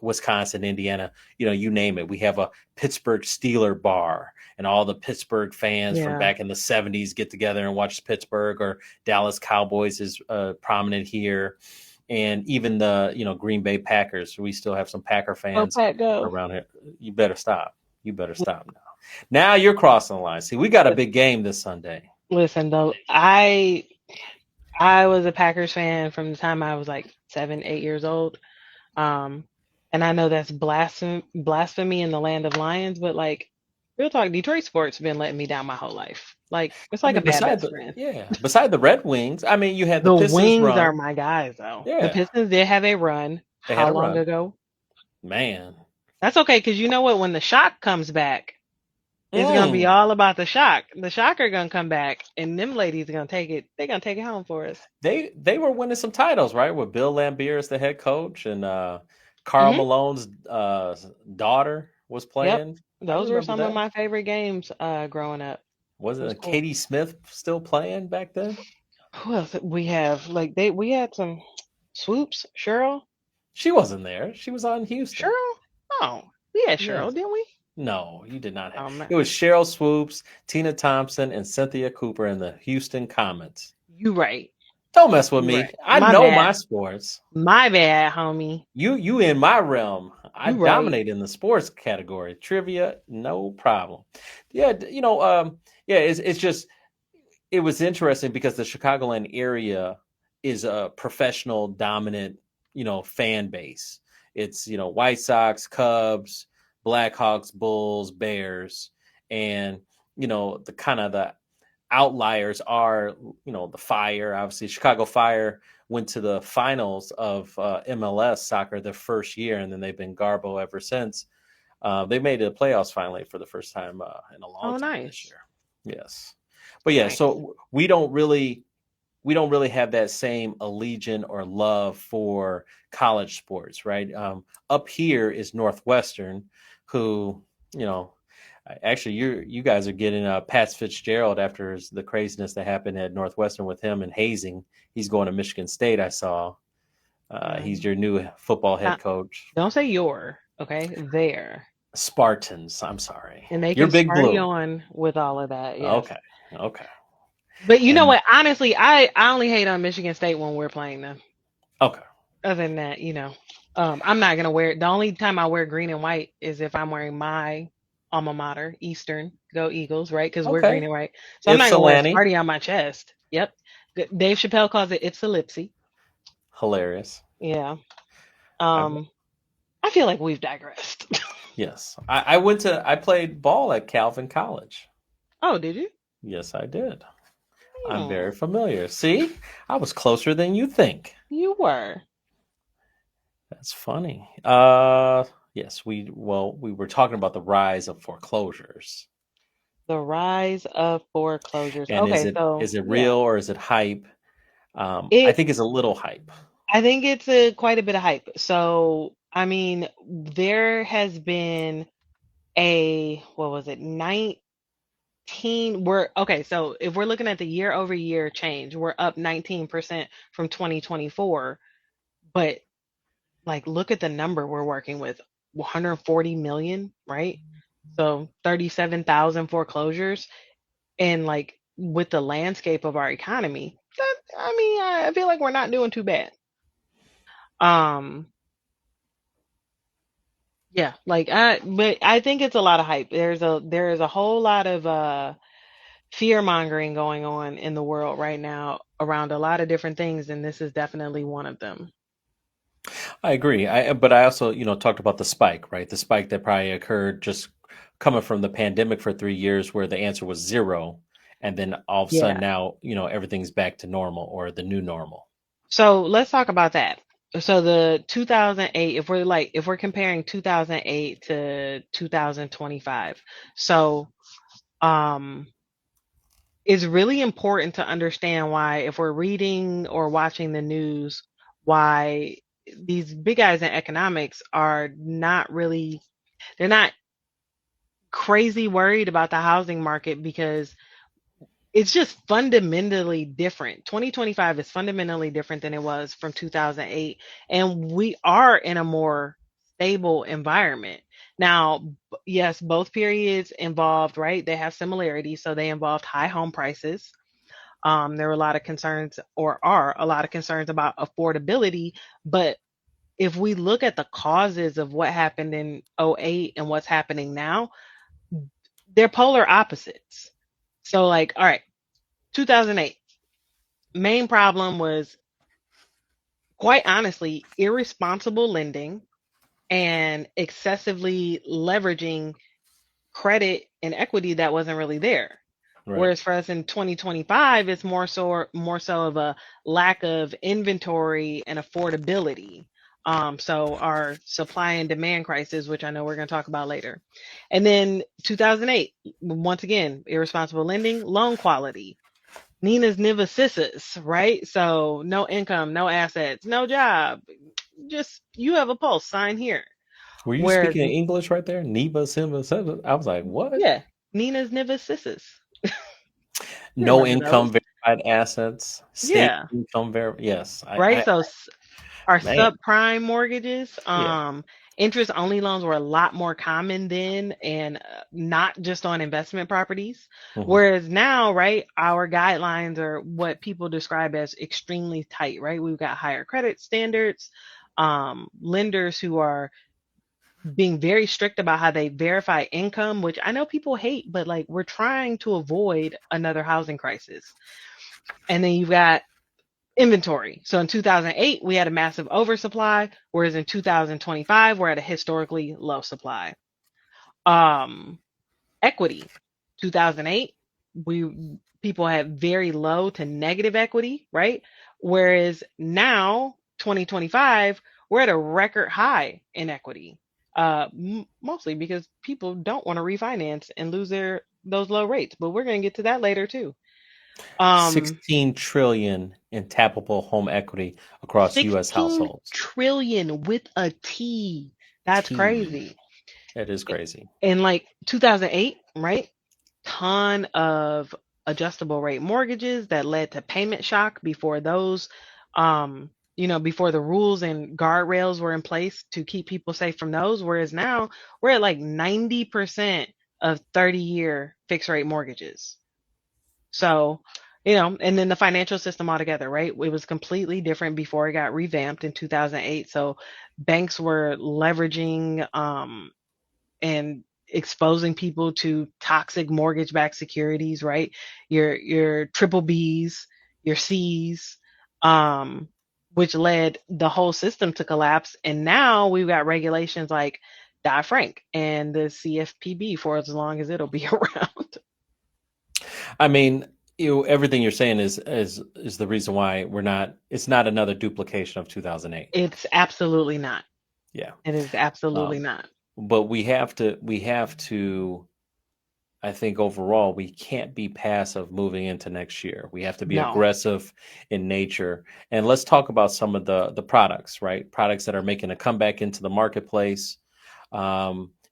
Wisconsin, Indiana, you name it. We have a Pittsburgh Steeler bar, and all the Pittsburgh fans from Yeah. back in the 70s get together and watch Pittsburgh, or Dallas Cowboys is prominent here. And even the, Green Bay Packers. We still have some Packer Go fans Pack Go. around here. You better stop. You better stop now. Now you're crossing the line. See, we got a big game this Sunday. Listen, though, I was a Packers fan from the time I was like 7, 8 years old. Um, and I know that's blasphemy in the land of lions, but like real talk, Detroit sports been letting me down my whole life. Like it's I like a mean, bad best friend. beside the Red Wings, I mean, you had the The Pistons Wings are run. my guys, though. The Yeah, Pistons did have a run. they had How a long run. ago? Man. That's okay, because you know what? When the shock comes back, it's gonna be Mm. all about the shock. The shocker gonna come back, and them ladies are gonna take it. They're gonna take it home for us. They were winning some titles, right? With Bill Laimbeer as the head coach, and Carl Hmm. Malone's daughter was Yep, playing. I those were remember some of that. my favorite games growing up. Was It was it cool. Katie Smith still playing back then? Who else did we have? Like we had some swoops. Cheryl. She wasn't there. She was on Houston. Cheryl. Oh, we had Cheryl, Yes. didn't we? No, you did not have. Oh man, It was Cheryl Swoops, Tina Thompson, and Cynthia Cooper in the Houston Comets. you right. Don't mess with You me. right. I My know my bad. sports. My bad, homie. You in my realm. I You right. dominate in the sports category. Trivia, no problem. Yeah, yeah, it's just it was interesting because the Chicagoland area is a professional dominant, fan base. It's, White Sox, Cubs, Blackhawks, Bulls, Bears, and the kind of the outliers are, the Fire. Obviously, Chicago Fire went to the finals of MLS soccer their first year, and then they've been Garbo ever since. They made it the playoffs finally for the first time in a long Oh, time this nice, year. Yes, but yeah, nice. so we don't really have that same allegiance or love for college sports, right? Up here is Northwestern, who, you know, actually you guys are getting Pat Fitzgerald after the craziness that happened at Northwestern with him and hazing. He's going to Michigan State. I saw. He's Um, your new football head not, coach. don't say your, okay? There. Spartans. I'm sorry. And they You're can Big party Blue. on with all of that, yes. Okay. Okay. But you know And what? Honestly, I only hate on Michigan State when we're playing them. okay. Other than that, I'm not gonna wear it. The only time I wear green and white is if I'm wearing my alma mater, Eastern. Go Eagles, right? Because we're green Okay. and white. So I'm not gonna wear a Ypsilanti. Sparty on my chest. Yep. Dave Chappelle calls it Ipsilipsy. Hilarious. Yeah. I, I feel like we've digressed. yes. I played ball at Calvin College. Oh, did you? Yes, I did. I'm Hmm, very familiar. See, I was closer than you think. you were. That's funny. Yes, we were talking about the rise of foreclosures. The rise of foreclosures. And is Okay, it so is it yeah. real or is it hype? I It think it's a little hype. I think it's a quite a bit of hype. So, I mean, there has been a what was it? 19 we're okay, so if we're looking at the year over year change, we're up 19% from 2024, but like look at the number we're working with. 140 million, right? So 37,000 foreclosures and like with the landscape of our economy, that I mean, I feel like we're not doing too bad. Um Yeah, but I think it's a lot of hype. There is a whole lot of fear mongering going on in the world right now around a lot of different things, and this is definitely one of them. I agree. But I also, talked about the spike, right? The spike that probably occurred just coming from the pandemic for 3 years, where the answer was zero, and then all of a sudden Yeah. now, everything's back to normal or the new normal. So let's talk about that. So the 2008, if we're comparing 2008 to 2025, so um it's really important to understand why, if we're reading or watching the news, why these big guys in economics are not really, they're not crazy worried about the housing market because it's just fundamentally different. 2025 is fundamentally different than it was from 2008. And we are in a more stable environment. Now, yes, both periods involved, right? They have similarities. So they involved high home prices. There were a lot of concerns, or are a lot of concerns about affordability. But if we look at the causes of what happened in '08 and what's happening now, they're polar opposites. So, like, all right, 2008, main problem was, quite honestly, irresponsible lending and excessively leveraging credit and equity that wasn't really there. Right. Whereas for us in 2025, it's more so of a lack of inventory and affordability. So our supply and demand crisis, which I know we're going to talk about later. And then 2008, once again, irresponsible lending, loan quality. Nina's Niva Sissus, right? So no income, no assets, no job. Just you have a pulse, sign here. Were you Whereas, speaking English right there? Neva Simba Simba. I was like, what? yeah, Nina's Niva Sissus. You No remember those? income verified assets, state Yeah. income Yes, Right. So our man, subprime mortgages, yeah. interest only loans were a lot more common then, and not just on investment properties. Mhm. Whereas now, right, our guidelines are what people describe as extremely tight, right? We've got higher credit standards, lenders who are being very strict about how they verify income, which I know people hate, but like we're trying to avoid another housing crisis. And then you've got inventory. So in 2008, we had a massive oversupply, whereas in 2025, we're at a historically low supply. Um, Equity. 2008, we people had very low to negative equity, right? Whereas now, 2025, we're at a record high in equity. Mostly because people don't want to refinance and lose their those low rates, but we're going to get to that later too. Um, 16 trillion in tappable home equity across U.S. 16 households. trillion with a T. That's T. crazy. That is crazy. In like 2008, right? Ton of adjustable rate mortgages that led to payment shock before those, before the rules and guardrails were in place to keep people safe from those. Whereas now we're at like 90% of 30-year fixed rate mortgages. So, and then the financial system altogether, right? It was completely different before it got revamped in 2008. So banks were leveraging and exposing people to toxic mortgage-backed securities, right? Your triple Bs, your Cs, um, which led the whole system to collapse. And now we've got regulations like Dodd-Frank and the CFPB for as long as it'll be around. I mean, everything you're saying is the reason why we're not. It's not another duplication of 2008. It's absolutely not. Yeah. It is absolutely Um, not. but we have to. I think overall we can't be passive moving into next year. We have to be No, aggressive in nature. And let's talk about some of the products, right? Products that are making a comeback into the marketplace,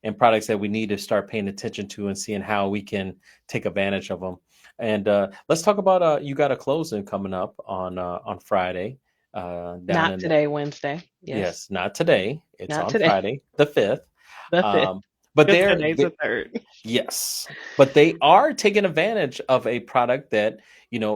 and products that we need to start paying attention to and seeing how we can take advantage of them. And let's talk about you got a closing coming up on Friday down not in today, Wednesday. Yes, yes, not today. It's not on today. Friday the 5th. The fifth, Um, but because they're today's the third. yes, but they are taking advantage of a product that,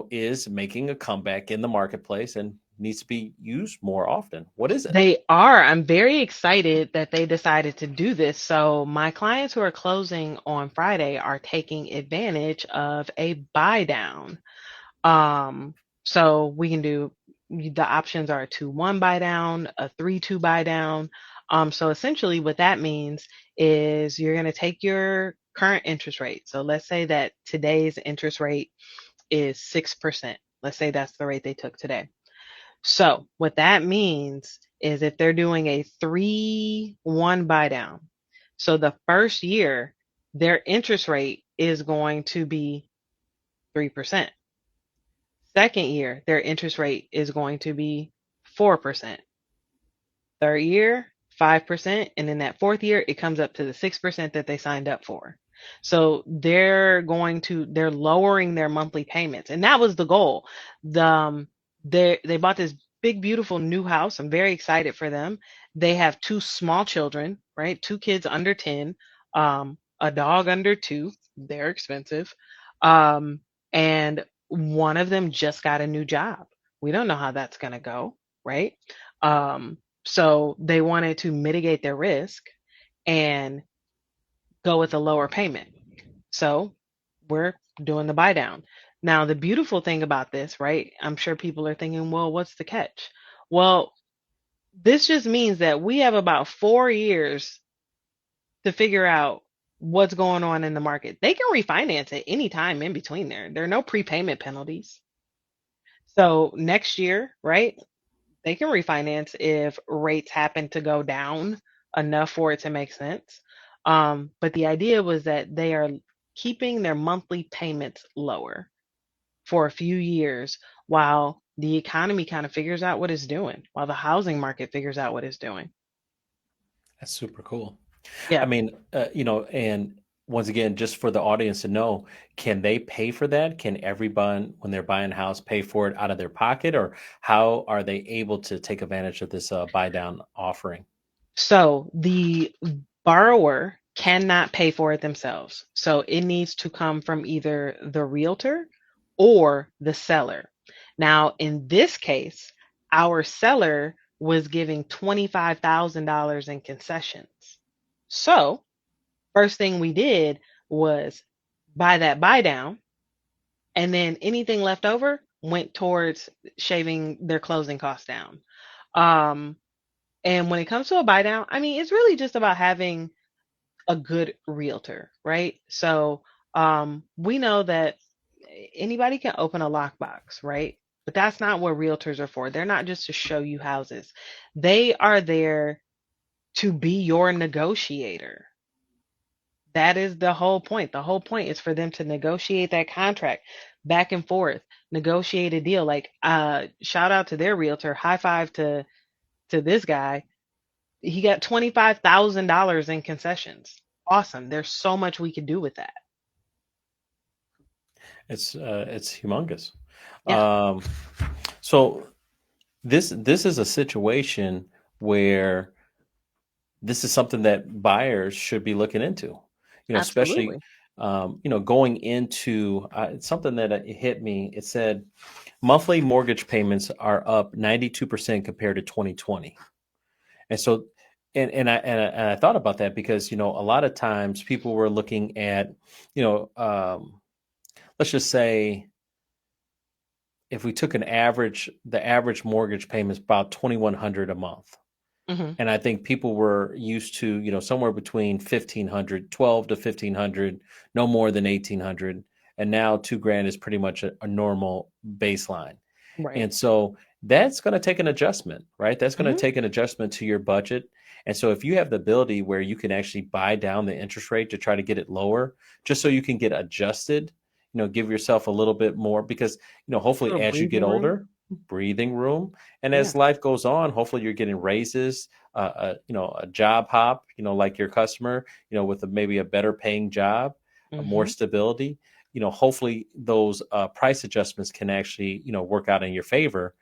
is making a comeback in the marketplace and needs to be used more often. What is it? They are. I'm very excited that they decided to do this. So, my clients who are closing on Friday are taking advantage of a buy down. Um, so we can do the options are a 2-1 buy down, a 3-2 buy down. So essentially what that means is you're going to take your current interest rate. So let's say that today's interest rate is 6%. Let's say that's the rate they took today. So what that means is if they're doing a 3-1 buy down, so the first year their interest rate is going to be 3%. Second year, their interest rate is going to be 4%. Third year, 5%, and in that fourth year, it comes up to the 6% that they signed up for. So they're lowering their monthly payments, and that was the goal. They bought this big, beautiful new house. I'm very excited for them. They have two small children, right? Two kids under 10, a dog under two. They're expensive. Um, and one of them just got a new job. We don't know how that's going to go, right? Um, so they wanted to mitigate their risk and go with a lower payment. So we're doing the buy down. Now, the beautiful thing about this, right? I'm sure people are thinking, well, what's the catch? Well, this just means that we have about 4 years to figure out what's going on in the market. They can refinance at any time in between there. There are no prepayment penalties. So next year, right? They can refinance if rates happen to go down enough for it to make sense. But the idea was that they are keeping their monthly payments lower for a few years while the economy kind of figures out what it's doing, while the housing market figures out what it's doing. That's super cool. I Yeah. mean, and once again, just for the audience to know, can they pay for that? Can everyone, when they're buying a house, pay for it out of their pocket, or how are they able to take advantage of this buy down offering? So the borrower cannot pay for it themselves. So it needs to come from either the realtor or the seller. Now, in this case, our seller was giving $25,000 in concessions. So, first thing we did was buy that buy down, and then anything left over went towards shaving their closing costs down. Um, and when it comes to a buy down, I mean, it's really just about having a good realtor, right? So we know that anybody can open a lockbox, right? But that's not what realtors are for. They're not just to show you houses, they are there to be your negotiator. That is the whole point. The whole point is for them to negotiate that contract back and forth, negotiate a deal. Like, shout out to their realtor, high five to this guy. He got $25,000 in concessions. Awesome. There's so much we could do with that. It's humongous. Yeah, Um, so this is a situation where this is something that buyers should be looking into. Especially absolutely. going into it's something that it hit me. It said monthly mortgage payments are up 92% compared to 2020. And so, and I thought about that because a lot of times people were looking at, you know, let's just say if we took the average mortgage payment is about 2,100 a month. Hmm. And I think people were used to, somewhere between 1,500, 12 to 1,500, no more than 1,800. And now 2 grand is pretty much a normal baseline. Right. And so that's going to take an adjustment, right? That's going to Hmm. take an adjustment to your budget. And so if you have the ability where you can actually buy down the interest rate to try to get it lower, just so you can get adjusted, give yourself a little bit more because, hopefully Little as you get breathing room. older, breathing room. And Yeah. as life goes on, hopefully you're getting raises, a job hop, like your customer, with maybe a better paying job, more Hmm. stability. Hopefully those price adjustments can actually, work out in your favor.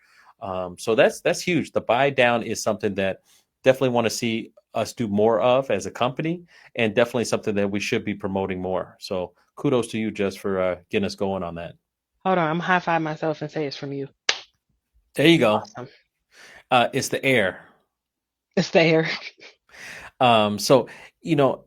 So that's huge. The buy down is something that definitely want to see us do more of as a company, and definitely something that we should be promoting more. So kudos to you, Jess, for getting us going on that. Hold on. I'm high five myself and say it's from you. There you go. Awesome. It's the air. It's there. So you know,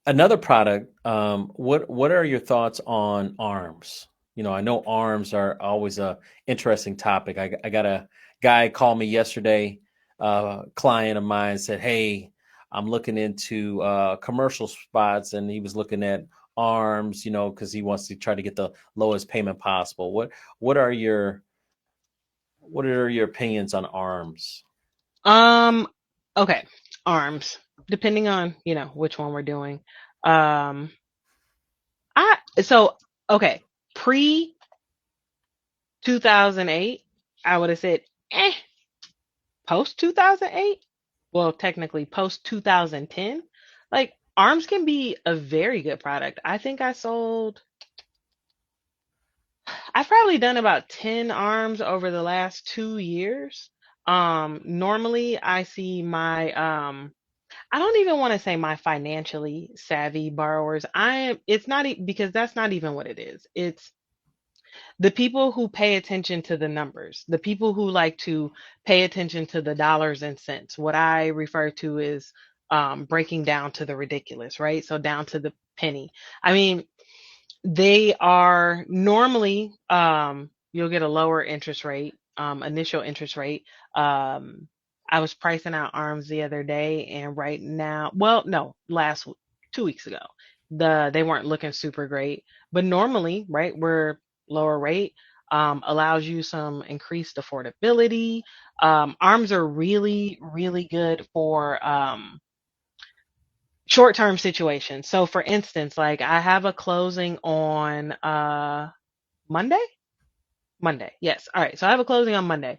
another product. What are your thoughts on arms? I know arms are always a interesting topic. I got a guy call me yesterday. Client of mine said, "Hey, I'm looking into commercial spots," and he was looking at arms. Because he wants to try to get the lowest payment possible. What are your what are your opinions on arms? Um, okay. Arms. Depending on, which one we're doing. Um, so okay. Pre 2008, I would have said, eh. Post 2008. well, technically post 2010, like arms can be a very good product. I think I've probably done about 10 arms over the last 2 years. Normally I see my I don't even want to say my financially savvy borrowers. It's not because that's not even what it is. It's the people who pay attention to the numbers, the people who like to pay attention to the dollars and cents. What I refer to is breaking down to the ridiculous, right? So down to the penny. I mean, they are normally, you'll get a lower interest rate, initial interest rate. Um, I was pricing out arms the other day, and right now, well, no, 2 weeks ago, they weren't looking super great. But normally, right, we're lower rate, allows you some increased affordability. Arms are really, really good for short-term situations. So for instance, like I have a closing on Monday? Monday. Yes. All right. So I have a closing on Monday.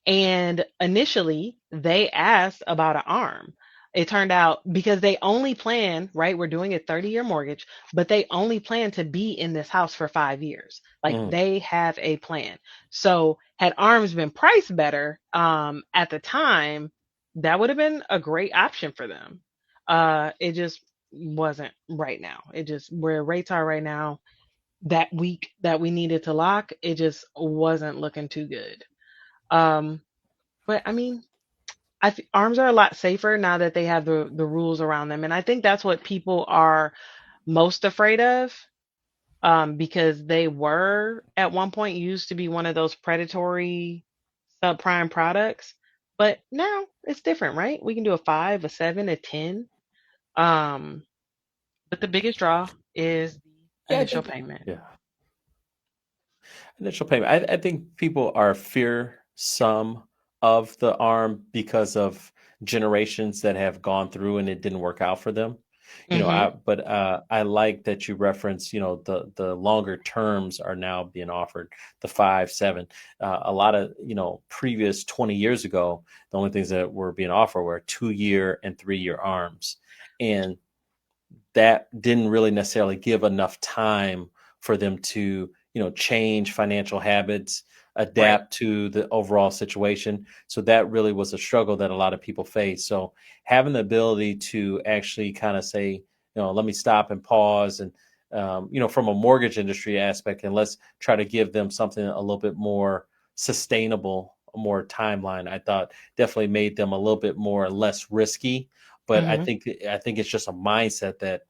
And initially, they asked about an arm. It turned out because they only plan, right? We're doing a 30-year mortgage, but they only plan to be in this house for 5 years. Like Mm. they have a plan. So had arms been priced better at the time, that would have been a great option for them. It just wasn't right now. It just where rates are right now, that week that we needed to lock, it just wasn't looking too good. Um, but I mean, arms are a lot safer now that they have the rules around them, and I think that's what people are most afraid of, because they were at one point used to be one of those predatory subprime products, but now it's different, right? We can do a 5, a 7, a 10. Um, but the biggest draw is the Yeah, I initial think payment. yeah. Initial payment. I think people are fearsome of the arm because of generations that have gone through and it didn't work out for them. Mm-hmm. I like that you reference, the longer terms are now being offered, the 5, 7. A lot of, previous 20 years ago, the only things that were being offered were 2 year and 3 year arms. And that didn't really necessarily give enough time for them to change financial habits, Right. adapt to the overall situation. So that really was a struggle that a lot of people face. So having the ability to actually kind of say, let me stop and pause and from a mortgage industry aspect, and let's try to give them something a little bit more sustainable, a more timeline, I thought definitely made them a little bit more less risky. But I Mm-hmm. think I think it's just a mindset that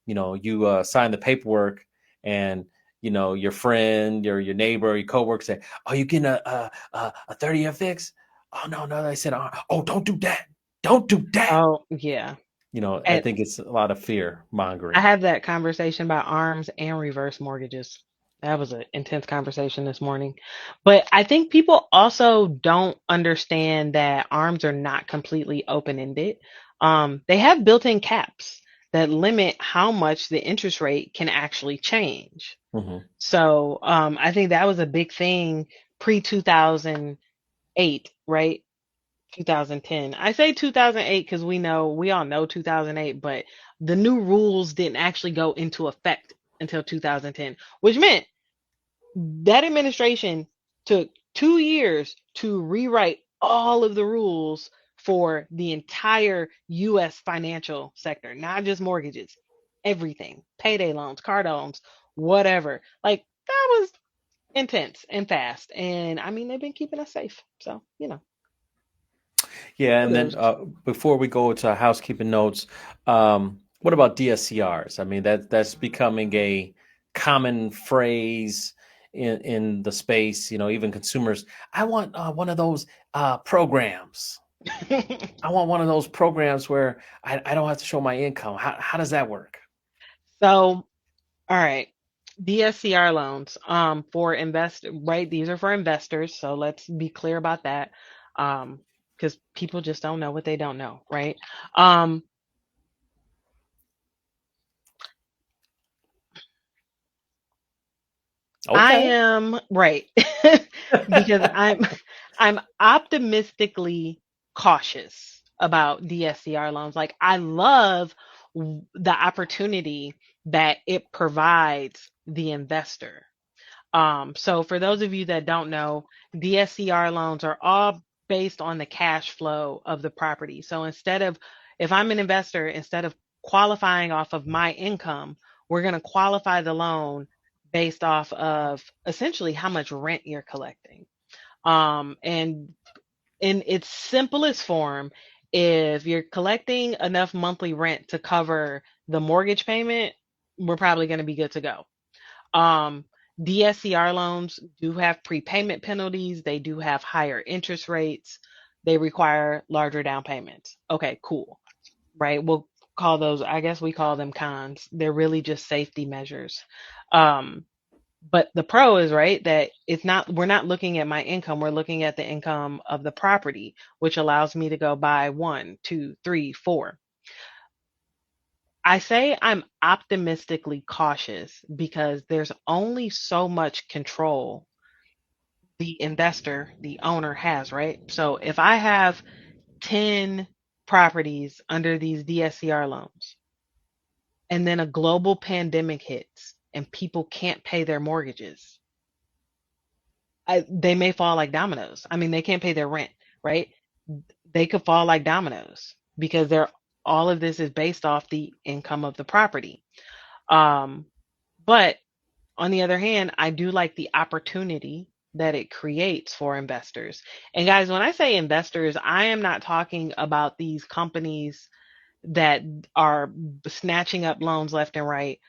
you sign the paperwork, and your friend or your neighbor or your coworker say, "Oh, you getting a 30-year fix?" Oh, no, no. I said, "Oh, don't do that. Don't do that." Oh, yeah. I And think it's a lot of fear I mongering. had that conversation about arms and reverse mortgages. That was an intense conversation this morning. But I think people also don't understand that arms are not completely open-ended. They have built-in caps that limit how much the interest rate can actually change. Hmm. So I think that was a big thing pre 2008, right? 2010. I say 2008 because we all know 2008, but the new rules didn't actually go into effect until 2010, which meant that administration took 2 years to rewrite all of the rules for the entire US financial sector, not just mortgages, everything, payday loans, car loans, whatever. Like that was intense and fast. And I mean, they've been keeping us safe. So, Yeah, and then kudos. before we go to housekeeping notes, what about DSCRs? I mean, that's becoming a common phrase in the space. Even consumers. I want one of those programs. I want one of those programs where I don't have to show my income. How does that work? So, all right. DSCR loans, for right? These are for investors. So let's be clear about that. Because people just don't know what they don't know, right? Um, I Okay. am right because I'm optimistically cautious about DSCR loans. Like I love the opportunity that it provides the investor. So for those of you that don't know, DSCR loans are all based on the cash flow of the property. So if I'm an investor, instead of qualifying off of my income, we're going to qualify the loan based off of essentially how much rent you're collecting. And in its simplest form, if you're collecting enough monthly rent to cover the mortgage payment, we're probably going to be good to go. Um, DSCR loans do have prepayment penalties, they do have higher interest rates, they require larger down payments. Okay, cool. Right? We'll call those, I guess we call them cons. They're really just safety measures. Um, but the pro is right that we're not looking at my income, we're looking at the income of the property, which allows me to go buy one, two, three, four. I say I'm optimistically cautious because there's only so much control the investor, the owner has, right? So if I have 10 properties under these DSCR loans and then a global pandemic hits and people can't pay their mortgages, they may fall like dominoes. I mean, they can't pay their rent, right? They could fall like dominoes because all of this is based off the income of the property. Um, but on the other hand, I do like the opportunity that it creates for investors. And guys, when I say investors, I am not talking about these companies that are snatching up loans left and right.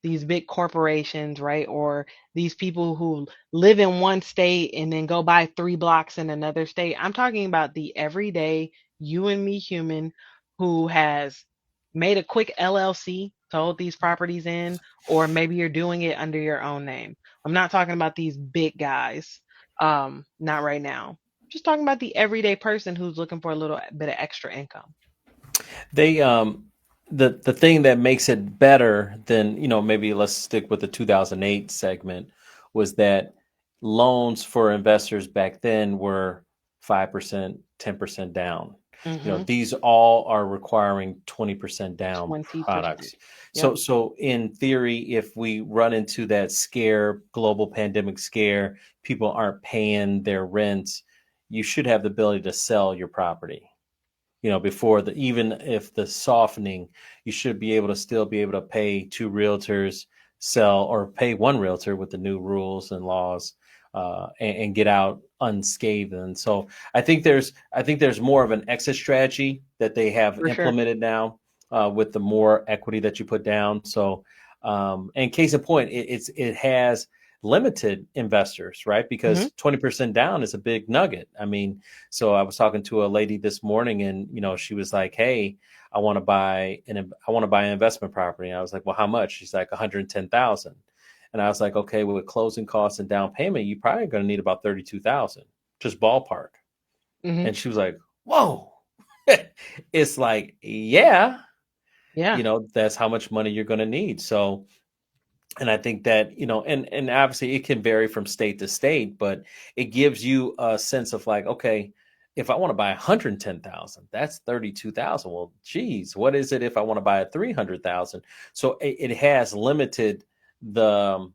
These big corporations, right? Or these people who live in one state and then go buy 3 blocks in another state. I'm talking about the everyday you and me human who has made a quick LLC to hold these properties in, or maybe you're doing it under your own name. I'm not talking about these big guys. Not right now. I'm just talking about the everyday person who's looking for a little bit of extra income. They the thing that makes it better than, maybe let's stick with the 2008 segment, was that loans for investors back then were 5%, 10% down. Mm-hmm. These all are requiring 20% down 20%. products. So Yep, so in theory, if we run into that scare, global pandemic scare, people aren't paying their rents, you should have the ability to sell your property. Before the, even if the softening, you should be able to still be able to pay two realtors, sell, or pay one realtor with the new rules and laws, and get out unscathed. And so I think there's more of an exit strategy that they have for sure. implemented now, with the more equity that you put down. So, and case in point, it has limited investors, right? Hmm. Because 20% down is a big nugget. I mean, so I was talking to a lady this morning, and she was like, "Hey, I want to buy an investment property." And I was like, "Well, how much?" She's like, 110,000. And I was like, "Okay, well, with closing costs and down payment, you probably going to need about 32,000, just ballpark." Hmm. And she was like, "Whoa." It's like, yeah, Yeah, that's how much money you're going to need. So, and I think that, and obviously it can vary from state to state, but it gives you a sense of like, okay, if I want to buy 110,000, that's 32,000. Well, geez, what is it if I want to buy a 300,000? So it has limited the,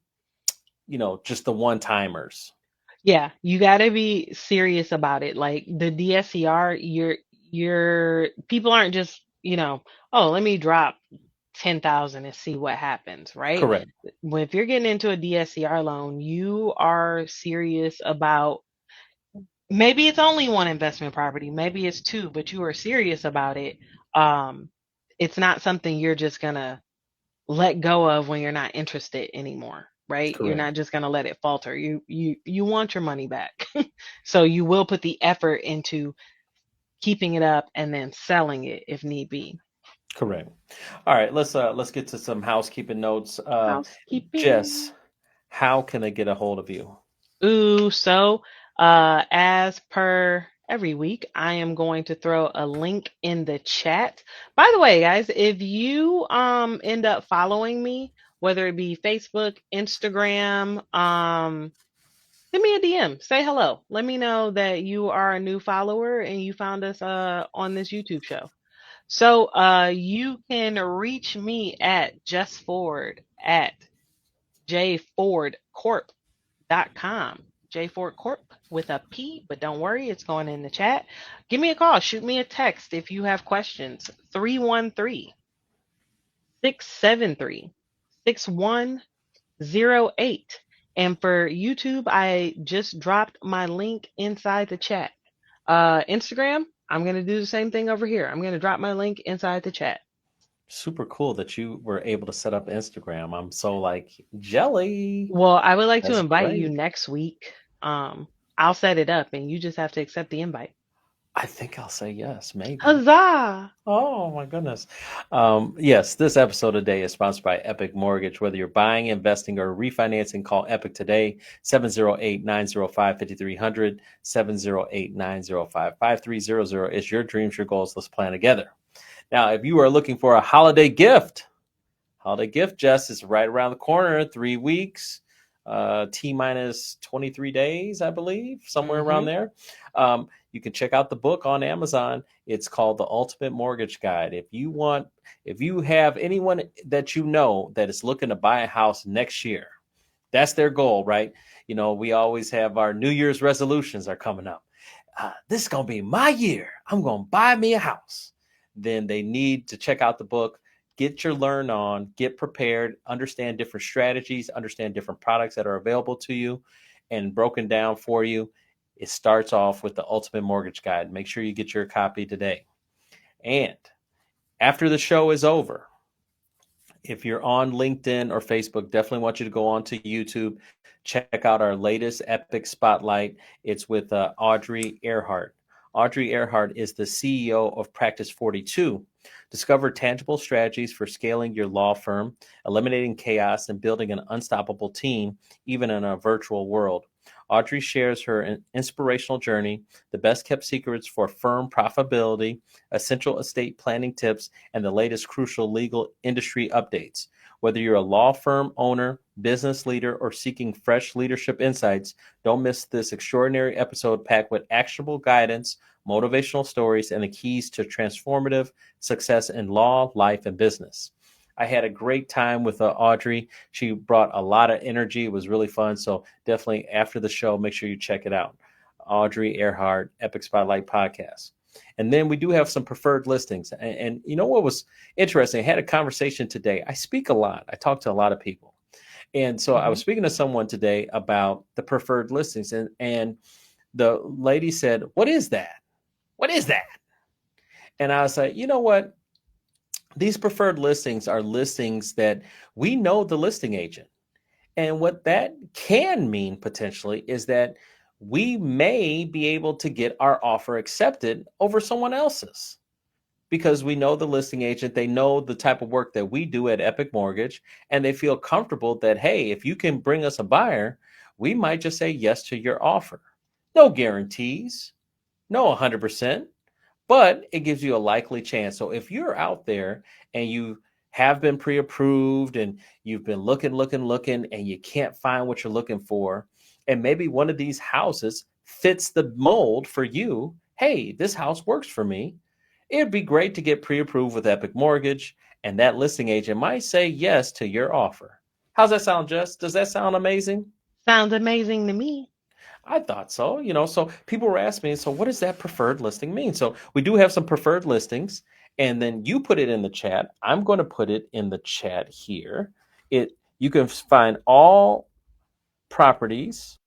just the one timers. yeah. You got to be serious about it. Like the DSCR, you're people aren't just oh, let me drop 10,000 and see what happens, right? Correct. If you're getting into a DSCR loan, you are serious about maybe it's only one investment property, maybe it's two, but you are serious about it. Um, it's not something you're just gonna let go of when you're not interested anymore, right? You're Correct. not just going to let it falter. You want your money back. So you will put the effort into keeping it up and then selling it if need be. Correct. All right, let's get to some housekeeping notes. Housekeeping. Jess, how can I get a hold of you? Ooh, so as per every week, I am going to throw a link in the chat. By the way, guys, if you end up following me, whether it be Facebook, Instagram, Send me a DM. Say hello. Let me know that you are a new follower and you found us on this YouTube show. So you can reach me at Jess Ford at jfordcorp.com. jfordcorp with a P, but don't worry, it's going in the chat. Give me a call. Shoot me a text if you have questions. 313-673-6108. And for YouTube, I just dropped my link inside the chat. Instagram, I'm going to do the same thing over here. I'm going to drop my link inside the chat. Super cool that you were able to set up Instagram. I'm so like jelly. Well, I would like to That's invite you great. next week. I'll set it up and you just have to accept the invite. I think I'll say yes, maybe. Huzzah! Oh my goodness. Yes, this episode today is sponsored by Epic Mortgage. Whether you're buying, investing, or refinancing, call Epic today, 708-905-5300, 708-905-5300. It's your dreams, your goals. Let's plan together. Now, if you are looking for a holiday gift, Jess, is right around the corner, 3 weeks, T minus 23 days, I believe, somewhere around Mm-hmm. there. You can check out the book on Amazon. It's called The Ultimate Mortgage Guide. If you have anyone that you know that is looking to buy a house next year, that's their goal, right? You know, we always have our New Year's resolutions are coming up. This is going to be my year. I'm going to buy me a house. Then they need to check out the book, get your learn on, get prepared, understand different strategies, understand different products that are available to you and broken down for you. It starts off with the Ultimate Mortgage Guide. Make sure you get your copy today. And after the show is over, if you're on LinkedIn or Facebook, definitely want you to go on to YouTube, check out our latest Epic Spotlight. It's with Audrey Earhart. Audrey Earhart is the CEO of Practice 42. Discover tangible strategies for scaling your law firm, eliminating chaos, and building an unstoppable team, even in a virtual world. Audrey shares her inspirational journey, the best kept secrets for firm profitability, essential estate planning tips, and the latest crucial legal industry updates. Whether you're a law firm owner, business leader, or seeking fresh leadership insights, don't miss this extraordinary episode packed with actionable guidance, motivational stories, and the keys to transformative success in law, life, and business. I had a great time with Audrey. She brought a lot of energy. It was really fun. So definitely after the show, make sure you check it out. Audrey Earhart, Epic Spotlight Podcast. And then we do have some preferred listings. And you know what was interesting? I had a conversation today. I speak a lot. I talk to a lot of people. And so I Mm-hmm. was speaking to someone today about the preferred listings. And the lady said, "What is that? What is that?" And I was like, you know what? These preferred listings are listings that we know the listing agent. And what that can mean potentially is that we may be able to get our offer accepted over someone else's because we know the listing agent, they know the type of work that we do at Epic Mortgage, and they feel comfortable that, hey, if you can bring us a buyer, we might just say yes to your offer. No guarantees, no 100%, but it gives you a likely chance. So if you're out there and you have been pre-approved and you've been looking, and you can't find what you're looking for, and maybe one of these houses fits the mold for you, hey, this house works for me. It'd be great to get pre-approved with Epic Mortgage, and that listing agent might say yes to your offer. How's that sound, Jess? Does that sound amazing? Sounds amazing to me. I thought so. So people were asking me, so what does that preferred listing mean? So we do have some preferred listings, and then you put it in the chat. I'm going to put it in the chat here. You can find all properties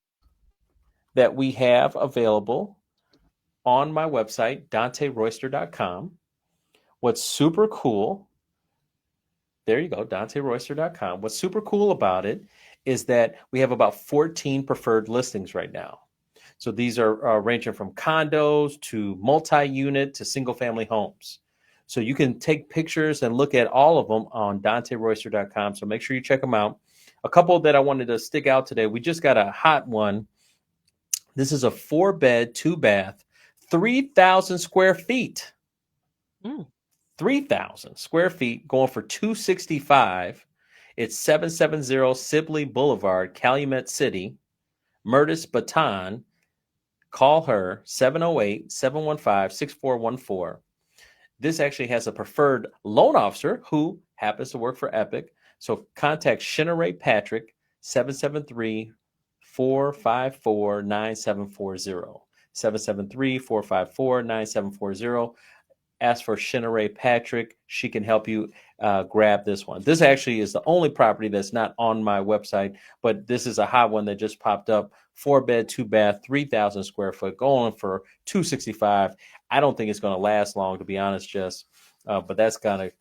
that we have available on my website, danteroyster.com. What's super cool, there you go, danteroyster.com. What's super cool about it is that we have about 14 preferred listings right now. So these are ranging from condos to multi-unit to single-family homes. So you can take pictures and look at all of them on danteroyster.com. So make sure you check them out. A couple that I wanted to stick out today. We just got a hot one. This is a 4-bed, 2-bath, 3,000 square feet. Mm. 3,000 square feet going for 265. It's 770 Sibley Boulevard, Calumet City, Murtis Baton. Call her 708-715-6414. This actually has a preferred loan officer who happens to work for Epic. So contact Shinneray Patrick 773-454-9740. 773-454-9740. Ask for Shinneray Patrick. She can help you grab this one. This actually is the only property that's not on my website, but this is a hot one that just popped up. 4 bed, 2 bath, 3,000 square foot, going for 265. I don't think it's going to last long, to be honest, Jess. But that's gotta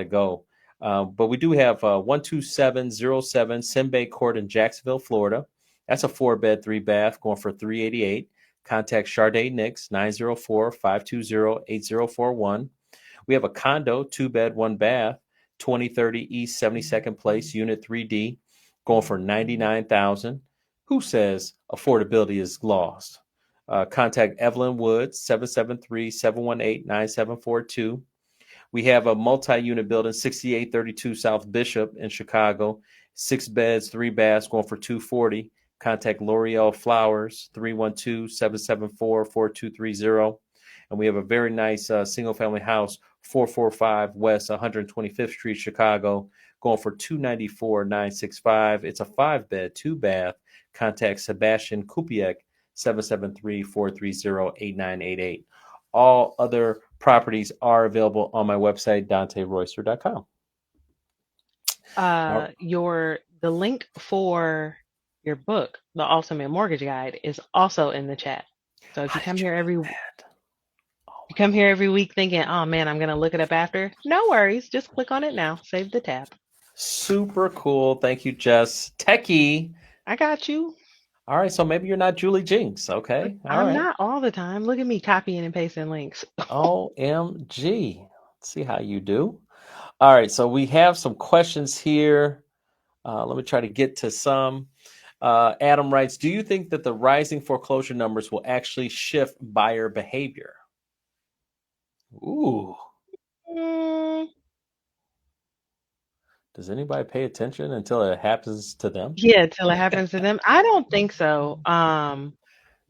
go. But we do have 12707 Simbay Court in Jacksonville, Florida. That's a 4 bed, 3 bath, going for 388. Contact Charday Nix 904-520-8041. We have a condo, 2 bed, 1 bath, 2030 East 72nd Place, Unit 3D, going for 99,000. Who says affordability is lost? Contact Evelyn Woods 773-718-9742. We have a multi-unit building, 6832 South Bishop in Chicago, 6 beds, 3 baths, going for 240. Contact L'Oreal Flowers, 312-774-4230. And we have a very nice single-family house, 445 West 125th Street, Chicago, going for 294,965. It's a 5 bed, 2 bath. Contact Sebastian Kupiec, 773-430-8988. All other properties are available on my website, DanteRoyster.com. Now, The link for your book, The Ultimate Mortgage Guide, is also in the chat. So if how you come did you here know every that? Oh you my come here every week thinking, oh man, I'm gonna look it up after, no worries, just click on it now. Save the tab. Super cool. Thank you, Jess. Techie. I got you. All right, so maybe you're not Julie Jinks. Okay. All I'm right. not all the time. Look at me copying and pasting links. OMG. Let's see how you do. All right, so we have some questions here. Let me try to get to some. Adam writes, do you think that the rising foreclosure numbers will actually shift buyer behavior? Ooh, Mm, does anybody pay attention until it happens to them? yeah, till it happens to them. I don't think so.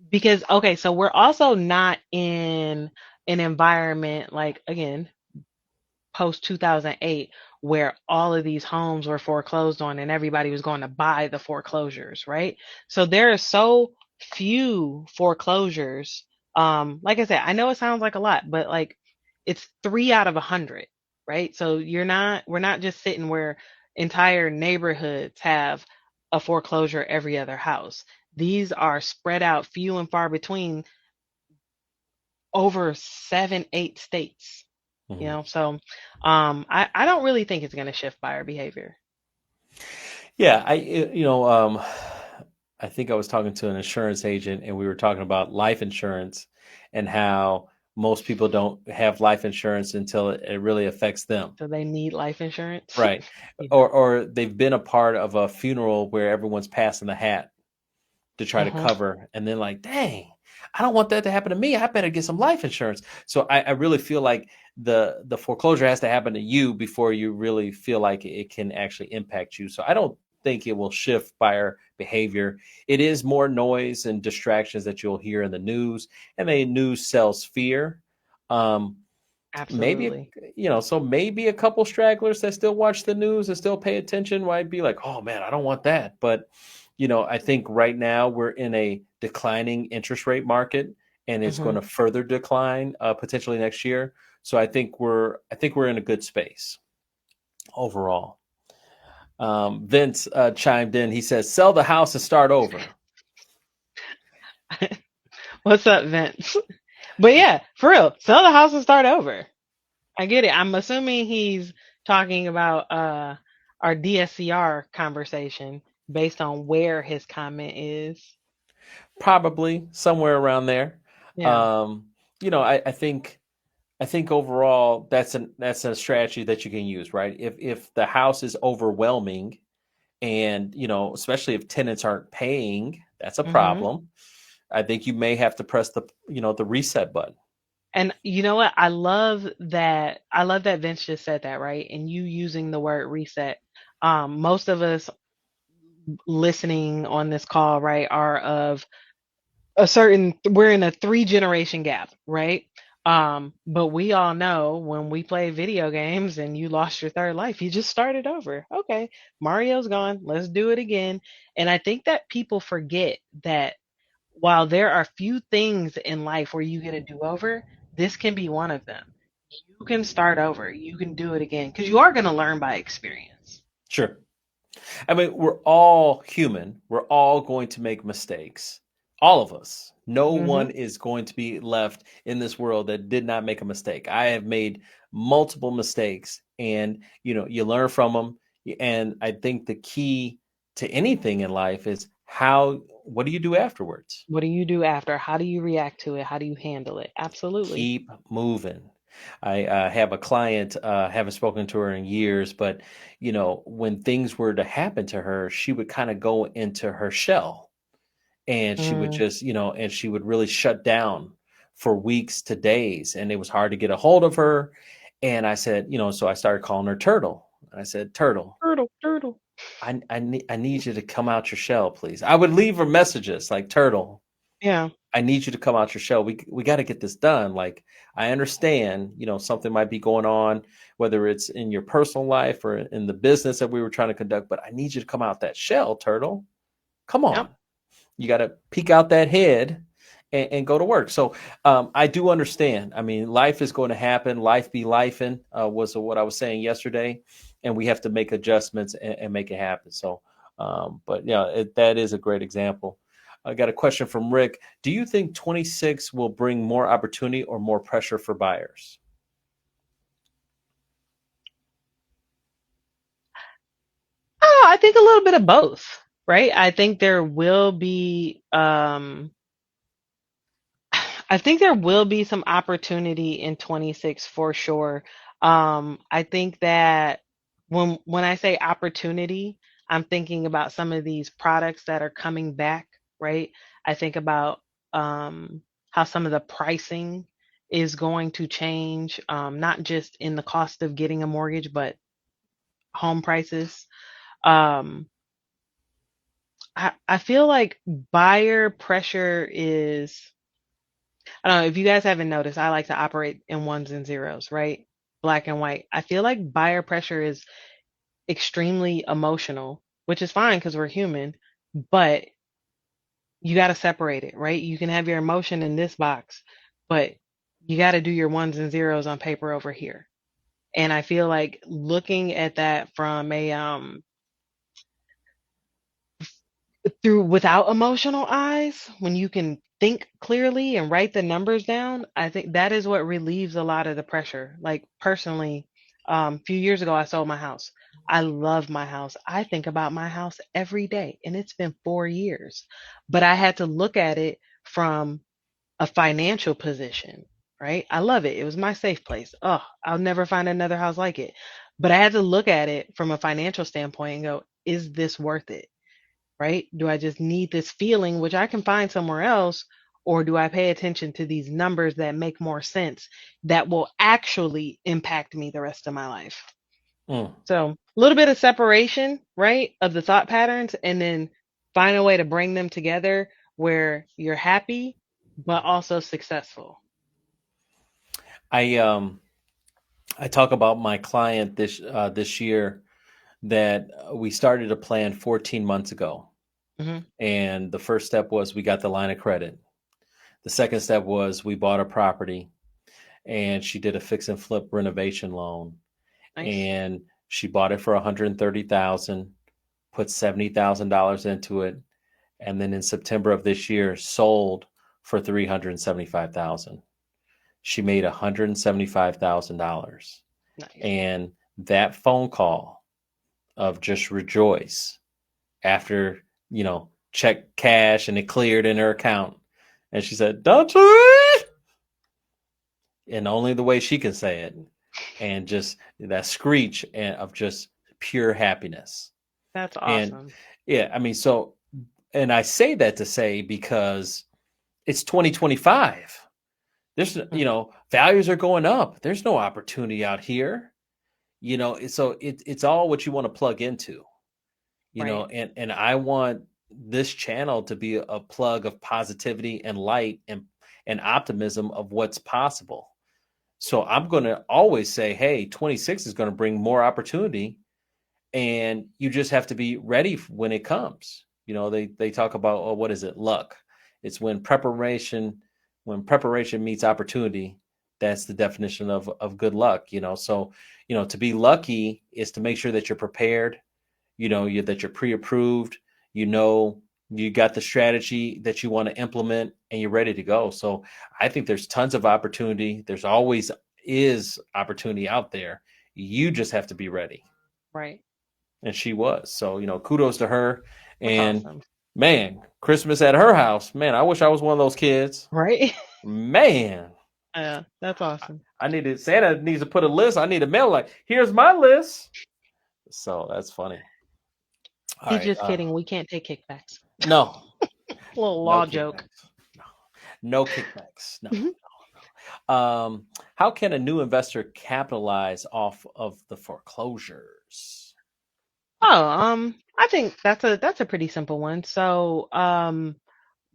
Because okay, so we're also not in an environment like again post 2008 where all of these homes were foreclosed on and everybody was going to buy the foreclosures, right? So there are so few foreclosures. Like I said, I know it sounds like a lot, but like it's 3 out of 100, right? So we're not just sitting where entire neighborhoods have a foreclosure every other house. These are spread out few and far between over 7, 8 states. You Mhm. know, so I don't really think it's going to shift buyer behavior. Yeah, I think I was talking to an insurance agent and we were talking about life insurance and how most people don't have life insurance until it really affects them. So they need life insurance. Right. Yeah. Or they've been a part of a funeral where everyone's passing the hat to try to Hmm. cover, and then like, dang, I don't want that to happen to me. I better get some life insurance. So I really feel like the foreclosure has to happen to you before you really feel like it can actually impact you. So I don't think it will shift buyer behavior. It is more noise and distractions that you'll hear in the news, and the news sells fear. Um, maybe Absolutely. so maybe a couple stragglers that still watch the news and still pay attention might be like, oh man, I don't want that. But I think right now we're in a declining interest rate market, and it's going Hmm. to further decline potentially next year. So I think we're in a good space overall. Vince chimed in. He says, sell the house and start over. What's up, Vince? But yeah, for real, sell the house and start over. I get it. I'm assuming he's talking about our DSCR conversation based on where his comment is. Probably somewhere around there. Yeah. um, I think overall that's a strategy that you can use, right? If the house is overwhelming, and especially if tenants aren't paying, that's a Hmm. problem. I think you may have to press the reset button. And you know what? I love that. I love that Vince just said that, right? And you using the word reset. Most of us listening on this call, right, are of a certain, we're in a 3 generation gap, right? But we all know when we play video games and you lost your third life, you just started over. Okay, Mario's gone, let's do it again. And I think that people forget that while there are few things in life where you get a do-over, this can be one of them. You can start over, you can do it again, because you are going to learn by experience. Sure. I mean, we're all human. We're all going to make mistakes. All of us. No Hmm. one is going to be left in this world that did not make a mistake. I have made multiple mistakes, and you learn from them. And I think the key to anything in life is what do you do afterwards? What do you do after? How do you react to it? How do you handle it? Absolutely. Keep moving. I have a client, haven't spoken to her in years, but when things were to happen to her, she would kind of go into her shell, and she would Mm, just, and she would really shut down for weeks to days, and it was hard to get a hold of her. And I said, so I started calling her Turtle. I said, Turtle, turtle, turtle. I need you to come out your shell, please. I would leave her messages like, Turtle, Yeah. I need you to come out your shell. We got to get this done. Like, I understand, something might be going on, whether it's in your personal life or in the business that we were trying to conduct, but I need you to come out that shell, Turtle. Come Yep. on. You got to peek out that head and go to work. So I do understand. I mean, life is going to happen. Life be lifing, was what I was saying yesterday, and we have to make adjustments and make it happen. So, but yeah, that is a great example. I got a question from Rick. Do you think 26 will bring more opportunity or more pressure for buyers? Oh, I think a little bit of both, right? I think there will be I think there will be some opportunity in 26 for sure. I think that when I say opportunity, I'm thinking about some of these products that are coming back, right? I think about how some of the pricing is going to change, not just in the cost of getting a mortgage, but home prices. Um, I feel like buyer pressure is, I don't know if you guys haven't noticed, I like to operate in ones and zeros, right? Black and white. I feel like buyer pressure is extremely emotional, which is fine because we're human, but you got to separate it, right? You can have your emotion in this box, but you got to do your ones and zeros on paper over here. And I feel like looking at that from a through without emotional eyes, when you can think clearly and write the numbers down, I think that is what relieves a lot of the pressure. Like personally, a few years ago, I sold my house. I love my house. I think about my house every day, and it's been 4 years. But I had to look at it from a financial position, right? I love it. It was my safe place. Oh, I'll never find another house like it. But I had to look at it from a financial standpoint and go, is this worth it? Right? Do I just need this feeling, which I can find somewhere else, or do I pay attention to these numbers that make more sense that will actually impact me the rest of my life? Mm. So, a little bit of separation, right, of the thought patterns, and then find a way to bring them together where you're happy, but also successful. I I talk about my client this year that we started a plan 14 months ago. Hmm. And the first step was we got the line of credit. The second step was we bought a property, and she did a fix and flip renovation loan, Nice. and she bought it for 130,000, put $70,000 into it, and then in September of this year sold for 375,000. She made $175,000. Nice. And that phone call of just rejoice after, check cash and it cleared in her account. And she said, "Don't do it," in only the way she can say it. And just that screech of just pure happiness. That's And awesome. yeah, I mean, so, and I say that to say because it's 2025. There's, Mm. values are going up. There's no opportunity out here, so it's all what you want to plug into. Right. and I want this channel to be a plug of positivity and light and optimism of what's possible. So I'm going to always say, hey, 26 is going to bring more opportunity, and you just have to be ready when it comes. They talk about, oh, what is it? Luck. It's when preparation meets opportunity. That's the definition of good luck. So to be lucky is to make sure that you're prepared. That you're pre-approved. You know you got the strategy that you want to implement, and you're ready to go. So I think there's tons of opportunity. There's always is opportunity out there. You just have to be ready, Right. and she was. So kudos to her. That's And awesome. man, Christmas at her house, man, I wish I was one of those kids. Right. Man, That's awesome. I needed Santa needs to put a list. I need a mail, like, here's my list. So that's funny. All He's right. just kidding. We can't take kickbacks. No, Little no law joke. kickbacks. No, no kickbacks. No. Mhm. How can a new investor capitalize off of the foreclosures? Oh, I think that's a pretty simple one. So,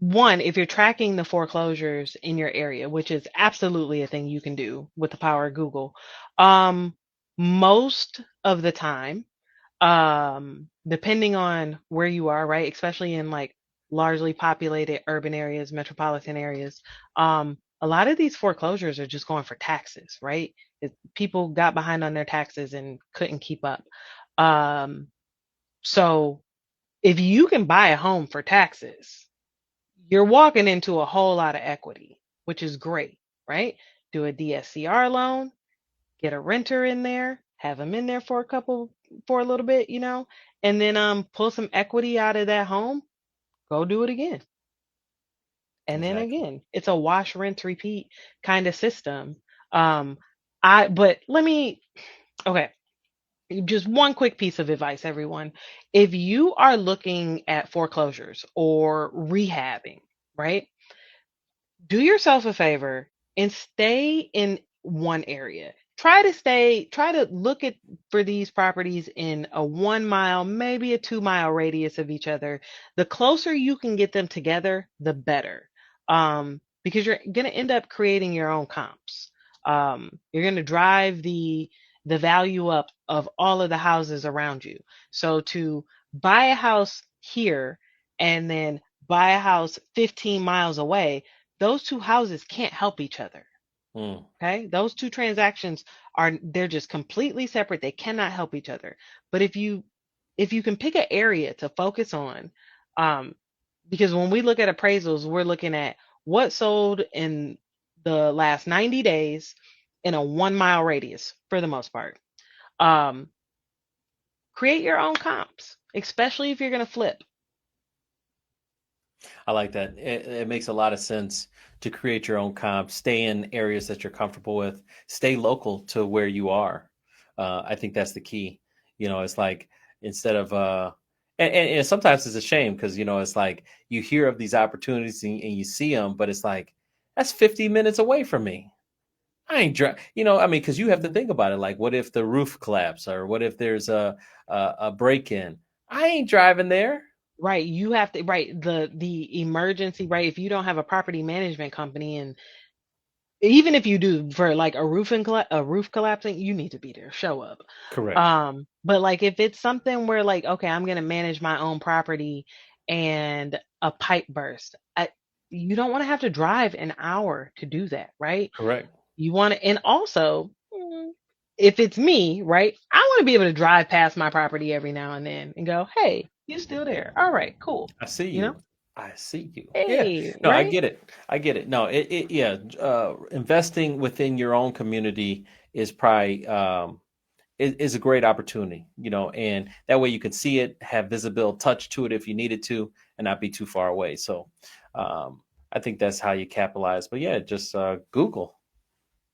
one, if you're tracking the foreclosures in your area, which is absolutely a thing you can do with the power of Google, um, most of the time, depending on where you are, right, especially in like largely populated urban areas, metropolitan areas, a lot of these foreclosures are just going for taxes, right? People got behind on their taxes and couldn't keep up. Um, so if you can buy a home for taxes, you're walking into a whole lot of equity, which is great, right? Do a DSCR loan, get a renter in there, have them in there for a little bit, and then pull some equity out of that home, go do it again. And then Exactly. again, it's a wash, rinse, repeat kind of system. Um but let me okay, just one quick piece of advice, everyone. If you are looking at foreclosures or rehabbing, right? Do yourself a favor and stay in one area. Try to look at for these properties in a 1 mile, maybe a 2 mile radius of each other. The closer you can get them together, the better. Because you're going to end up creating your own comps. You're going to drive the value up of all of the houses around you. So to buy a house here and then buy a house 15 miles away, those two houses can't help each other. Mm. Okay, those two transactions they're just completely separate. They cannot help each other. But if you can pick an area to focus on, um because when we look at appraisals, we're looking at what sold in the last 90 days in a 1 mile radius for the most part. um Create your own comps, especially if you're going to flip. I like that. It makes a lot of sense to create your own comp, stay in areas that you're comfortable with, stay local to where you are. I think that's the key. It's like, instead of and sometimes it's a shame because it's like you hear of these opportunities, and you see them, but it's like, that's 50 minutes away from me. I ain't dry. I mean, because you have to think about it. Like, what if the roof collapse, or what if there's a break in? I ain't driving there. Right, you have to, right, the emergency, right? If you don't have a property management company, and even if you do for like a roof collapsing, you need to be there, show up. Correct. But like if it's something where like, okay, I'm gonna manage my own property and a pipe burst, you don't want to have to drive an hour to do that, right? Correct. You want to, and also, if it's me, right, I want to be able to drive past my property every now and then and go, hey, you still there? All right, cool. I see You know, you. I see you. Yeah. hey, No, I right? get it. I get it. No, yeah. Investing within your own community is probably is a great opportunity, and that way you can see it, have visible touch to it if you needed to, and not be too far away. So, I think that's how you capitalize. But yeah, just Google.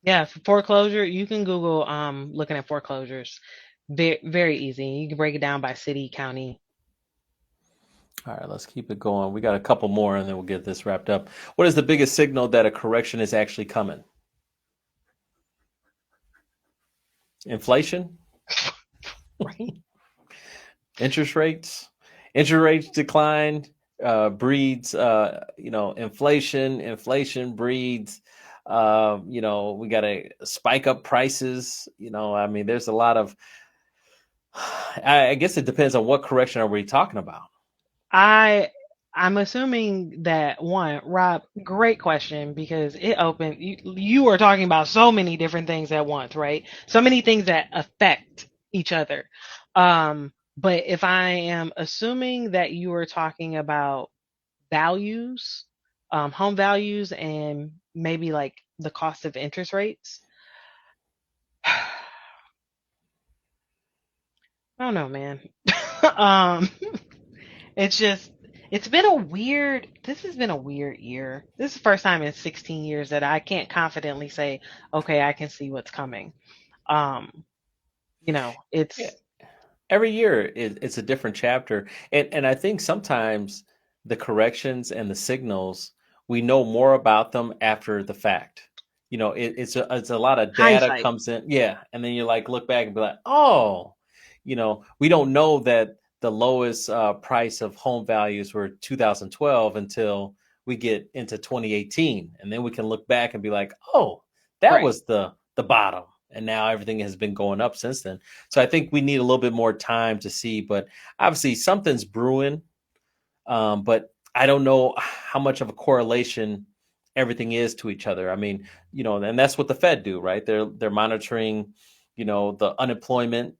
Yeah, for foreclosure, you can Google looking at foreclosures. Very, very easy. You can break it down by city, county. All right, let's keep it going. We got a couple more, and then we'll get this wrapped up. What is the biggest signal that a correction is actually coming? Inflation, Right? interest rates. interest rates decline breeds inflation. Inflation breeds we got to spike up prices. I mean, there's a lot of I guess it depends on what correction are we talking about. I I'm assuming that one, Rob, great question because it opened you are talking about so many different things at once, right? So many things that affect each other. But if I am assuming that you are talking about values, home values and maybe like the cost of interest rates, I don't know, man. um It's just, it's been a weird, this has been a weird year. This is the first time in 16 years that I can't confidently say, okay, I can see what's coming. Um, Yeah, it's every year it's a different chapter, and I think sometimes the corrections and the signals we know more about them after the fact. It's a lot of data hindsight. comes in, yeah, and then you like look back and be like, oh, we don't know that the lowest price of home values were 2012 until we get into 2018, and then we can look back and be like, oh, that Right. was the bottom, and now everything has been going up since then. So I think we need a little bit more time to see, but obviously something's brewing. But I don't know how much of a correlation everything is to each other. I mean, and that's what the Fed do, right? They're monitoring, the unemployment.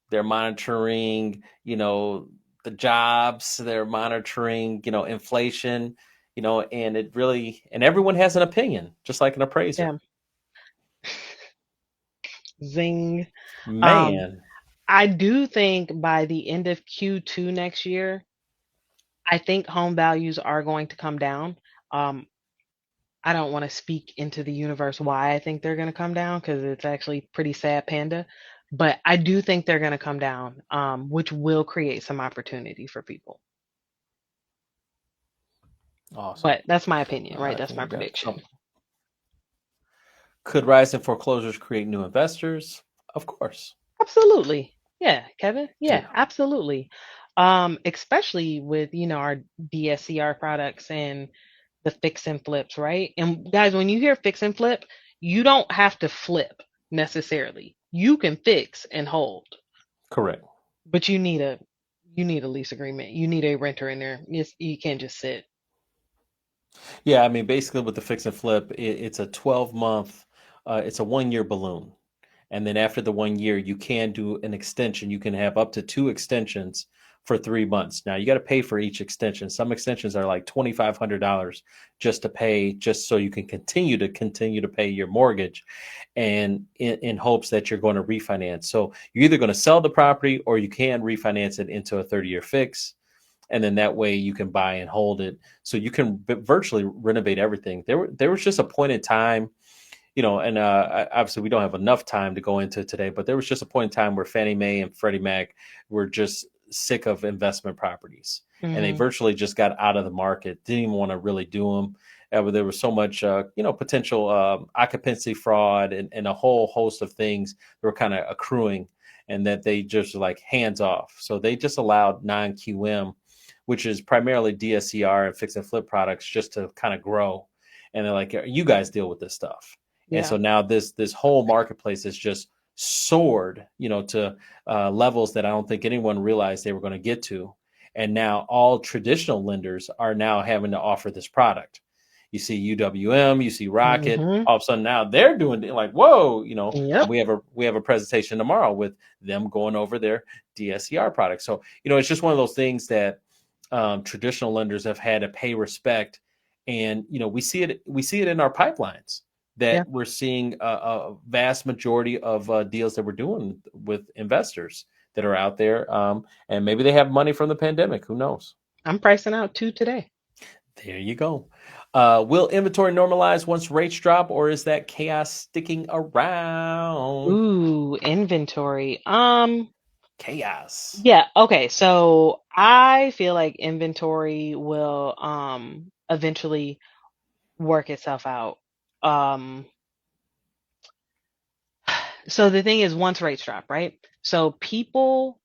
They're monitoring, the jobs. They're monitoring, inflation. And it really, and everyone has an opinion, just like an appraiser. Yeah. Zing. Um, Man, I do think by the end of Q2 next year, I think home values are going to come down. Um, I don't want to speak into the universe why I think they're going to come down because it's actually pretty sad, Panda. But I do think they're going to come down, which will create some opportunity for people. awesome. But that's my opinion, right? I That's think my we got a prediction. couple. Could rise in foreclosures create new investors? Of course. Absolutely. Yeah, Kevin. Yeah, Yeah, absolutely. Especially with, our DSCR products and the fix and flips, right? And guys, when you hear fix and flip, you don't have to flip necessarily. You can fix and hold, correct. but you need a lease agreement. You need a renter in there. You can't just sit. Yeah, I mean, basically with the fix and flip, it's a 12-month, it's a 1 year balloon. And then after the 1 year, you can do an extension. You can have up to two extensions for 3 months. Now you got to pay for each extension. Some extensions are like $2,500 just to pay, just so you can continue to pay your mortgage, and in hopes that you're going to refinance. So you're either going to sell the property or you can refinance it into a 30-year fix, and then that way you can buy and hold it. So you can virtually renovate everything. There was just a point in time, and obviously we don't have enough time to go into it today, but there was just a point in time where Fannie Mae and Freddie Mac were just sick of investment properties, and they Hmm. virtually just got out of the market. Didn't even want to really do them. But there was so much, potential occupancy fraud and a whole host of things that were kind of accruing, and that they just were like hands off. So they just allowed non-QM, which is primarily DSCR and fix and flip products, just to kind of grow. And they're like, you guys deal with this stuff. And Yeah. so now this whole marketplace has just soared, to levels that I don't think anyone realized they were going to get to. And now all traditional lenders are now having to offer this product. You see UWM, you see Rocket. Hmm. All of a sudden now they're doing it, like, whoa, and Yep. we have a presentation tomorrow with them going over their DSCR product. So it's just one of those things that traditional lenders have had to pay respect, and we see it in our pipelines, Yeah. that we're seeing a vast majority of deals that we're doing with investors that are out there, and maybe they have money from the pandemic. Who knows? I'm pricing out two today. There you go. Will inventory normalize once rates drop, or is that chaos sticking around? Ooh, inventory. Chaos. Yeah, okay. So I feel like inventory will eventually work itself out. Um so the thing is once rates drop, right? So people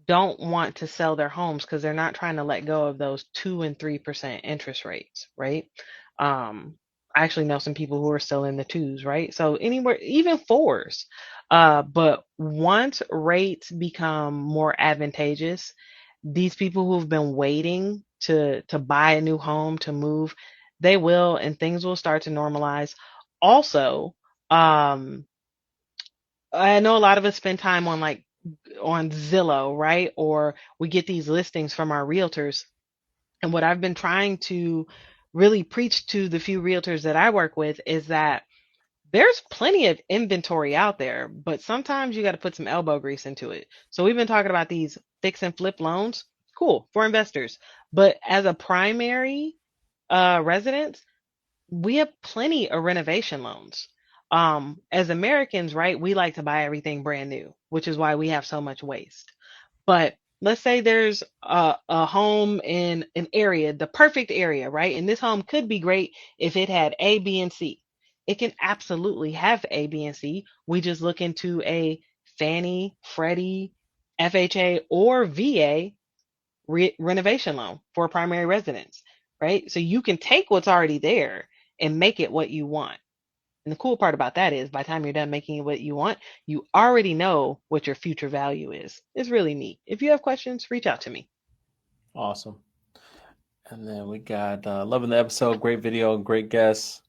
don't want to sell their homes because they're not trying to let go of those 2 and 3% interest rates, right? Um, I actually know some people who are still in the twos, right? So anywhere, even fours. But once rates become more advantageous, these people who've been waiting to buy a new home, to move, they will, and things will start to normalize. Also, um, I know a lot of us spend time on like on Zillow, right? Or we get these listings from our realtors. And what I've been trying to really preach to the few realtors that I work with is that there's plenty of inventory out there, but sometimes you got to put some elbow grease into it. So we've been talking about these fix and flip loans. Cool for investors. But as a primary residence, we have plenty of renovation loans. As Americans, right, we like to buy everything brand new, which is why we have so much waste. But let's say there's a home in an area, the perfect area, right? And this home could be great if it had A, B, and C. It can absolutely have A, B, and C. We just look into a Fannie, Freddie, FHA, or VA renovation loan for a primary residence, right? So you can take what's already there and make it what you want. And the cool part about that is by the time you're done making it what you want, you already know what your future value is. It's really neat. If you have questions, reach out to me. Awesome. And then we got loving the episode, great video, great guests.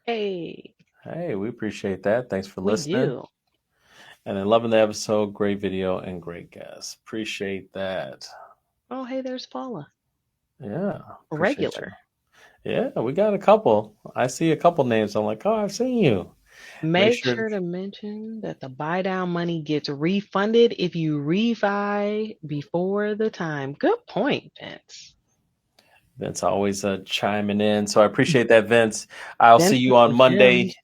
Hey, Hey, we appreciate that. Thanks for we listening. do. And then loving the episode, great video, and great guests. Appreciate that. Oh, hey, there's Paula. Yeah, appreciate you. Regular. Yeah, we got a couple. I see a couple names. I'm like, oh, I've seen you. Make Make sure sure to mention that the buy down money gets refunded if you refi before the time. Good point, Vince. Vince always chiming in. So I appreciate that, Vince. I'll see Vince you with on the Monday. gems.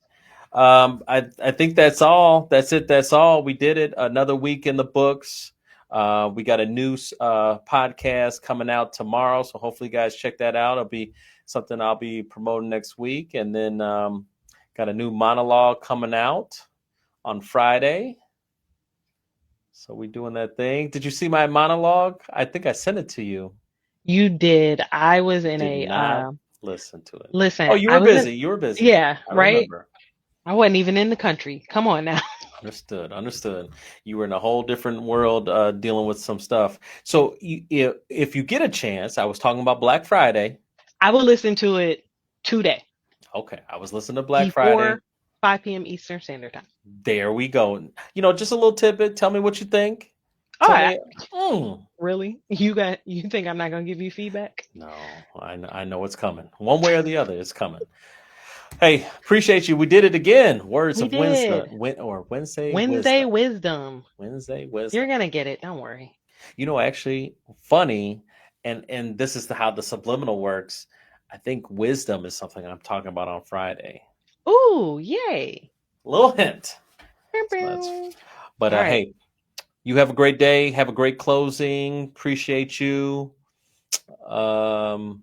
I think that's all. That's it. That's all. We did it. Another week in the books. We got a new podcast coming out tomorrow, so hopefully, you guys check that out. It'll be something I'll be promoting next week, and then got a new monologue coming out on Friday. So we doing that thing. Did you see my monologue? I think I sent it to you. You did. I was in Did a not listen to it. Oh, listen, you I were was in busy. You were busy. yeah, I right? remember. I wasn't even in the country. Come on now. Understood. Understood. You were in a whole different world dealing with some stuff. So if you get a chance, I was talking about Black Friday. I will listen to it today Okay, I was listening to Black Friday. before 5 p.m. Eastern Standard Time. There we go. Just a little tidbit. Tell me what you think. All Tell right. me. Mm. Really? You think I'm not gonna give you feedback? No, I know it's coming. One way or the other, it's coming. Hey, appreciate you. We did it again. Words We of Wednesday, did. Wednesday Wednesday wisdom. wisdom. Wednesday wisdom. You're gonna get it. Don't worry. Actually, funny, and this is how the subliminal works. I think wisdom is something I'm talking about on Friday. Ooh, yay. Little hint. Bow, So that's. bow. But All right. hey, you have a great day. Have a great closing. Appreciate you. Um,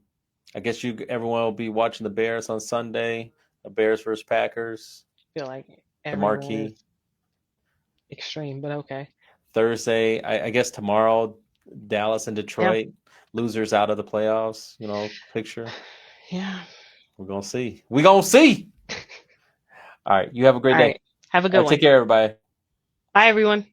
I guess everyone will be watching the Bears on Sunday. The Bears versus Packers. I feel like The everyone is marquee. extreme, but okay. Thursday. I guess tomorrow. Dallas and Yeah. Detroit. Losers out of the playoffs. Picture. Yeah. We're gonna see. We're gonna see. All right. You have a great All day. right. Have a All good right. Take one. care, everybody. Bye, everyone.